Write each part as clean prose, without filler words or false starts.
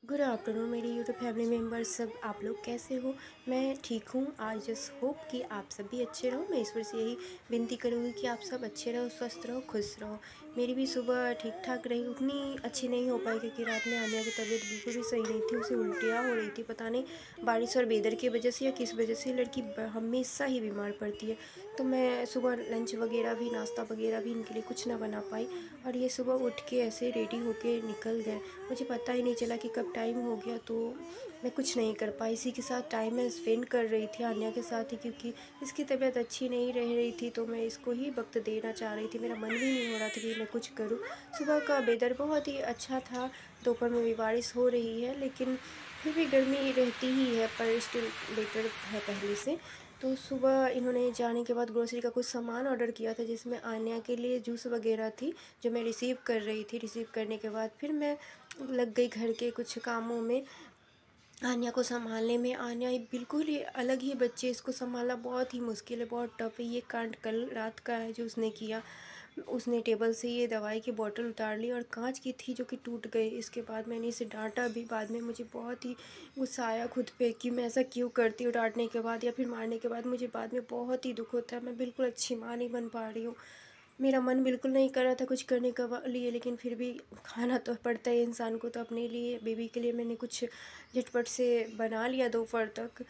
Good afternoon मेरी YouTube family members, सब आप लोग कैसे हो। मैं ठीक हूँ। आई जस्ट होप कि आप सब भी अच्छे रहो। मैं ईश्वर से यही विनती करूँगी कि आप सब अच्छे रहो, स्वस्थ रहो, खुश रहो। मेरी भी सुबह ठीक ठाक रही, उतनी अच्छी नहीं हो पाई क्योंकि रात में आन्या की तबीयत बिल्कुल भी सही नहीं थी। उसे उल्टियाँ हो रही थी, पता नहीं बारिश और वेदर की वजह से या किस वजह से लड़की हमेशा ही बीमार पड़ती है। तो मैं सुबह लंच वगैरह भी, नाश्ता वगैरह भी इनके लिए कुछ ना बना पाई और ये सुबह उठ के ऐसे रेडी होके निकल गए। मुझे पता ही नहीं चला कि कब टाइम हो गया, तो मैं कुछ नहीं कर पाई। इसी के साथ टाइम मैं स्पेंड कर रही थी, आन्या के साथ ही, क्योंकि इसकी तबीयत अच्छी नहीं रह रही थी तो मैं इसको ही वक्त देना चाह रही थी। मेरा मन भी नहीं हो रहा था कि मैं कुछ करूं। सुबह का वेदर बहुत ही अच्छा था, दोपहर में भी बारिश हो रही है, लेकिन फिर भी गर्मी रहती ही है, पर स्टिल बेटर है पहले से। तो सुबह इन्होंने जाने के बाद ग्रोसरी का कुछ सामान ऑर्डर किया था, जिसमें आन्या के लिए जूस वगैरह थी, जो मैं रिसीव कर रही थी। रिसीव करने के बाद फिर मैं लग गई घर के कुछ कामों में, आन्या को संभालने में। आन्या ही बिल्कुल ही अलग ही बच्चे, इसको संभालना बहुत ही मुश्किल है, बहुत टफ है। ये कांड कल रात का है जो उसने किया। उसने टेबल से ये दवाई की बोतल उतार ली और कांच की थी जो कि टूट गई। इसके बाद मैंने इसे डांटा भी। बाद में मुझे बहुत ही गुस्सा आया खुद पे कि मैं ऐसा क्यों करती हूँ। डांटने के बाद या फिर मारने के बाद मुझे बाद में बहुत ही दुख होता है। मैं बिल्कुल अच्छी माँ नहीं बन पा रही हूँ। मेरा मन बिल्कुल नहीं कर रहा था कुछ करने का लिए, लेकिन फिर भी खाना तो पड़ता है इंसान को। तो अपने लिए, बेबी के लिए मैंने कुछ झटपट से बना लिया दोपहर तक।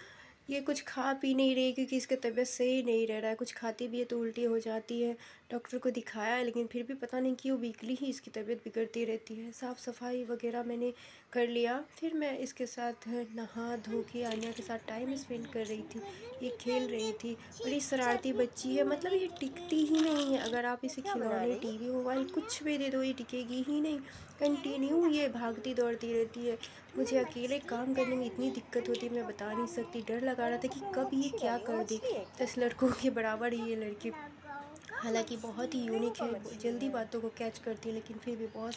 ये कुछ खा पी नहीं रही क्योंकि इसका तबीयत सही नहीं रह रहा है। कुछ खाती भी है तो उल्टी हो जाती है। डॉक्टर को दिखाया है, लेकिन फिर भी पता नहीं क्यों वीकली ही इसकी तबीयत बिगड़ती रहती है। साफ़ सफाई वगैरह मैंने कर लिया। फिर मैं इसके साथ नहा धो के आन्या के साथ टाइम स्पेंड कर रही थी। ये खेल रही थी। बड़ी शरारती बच्ची है, मतलब ये टिकती ही नहीं है। अगर आप इसे क्या बना खिलौने, रही? टीवी, मोबाइल कुछ भी दे दो, ये टिकेगी ही नहीं। कंटिन्यू ये भागती दौड़ती रहती है। मुझे अकेले काम करने में इतनी दिक्कत होती है, मैं बता नहीं सकती। डर लगा रहा था कि कब ये मच्छी क्या नहीं, वो कर दे। मछली है। 10 लड़कों के बराबर ही ये लड़की, हालांकि बहुत ही नहीं, वो यूनिक तो है, मछली जल्दी है। बातों को कैच करती है, लेकिन फिर भी बहुत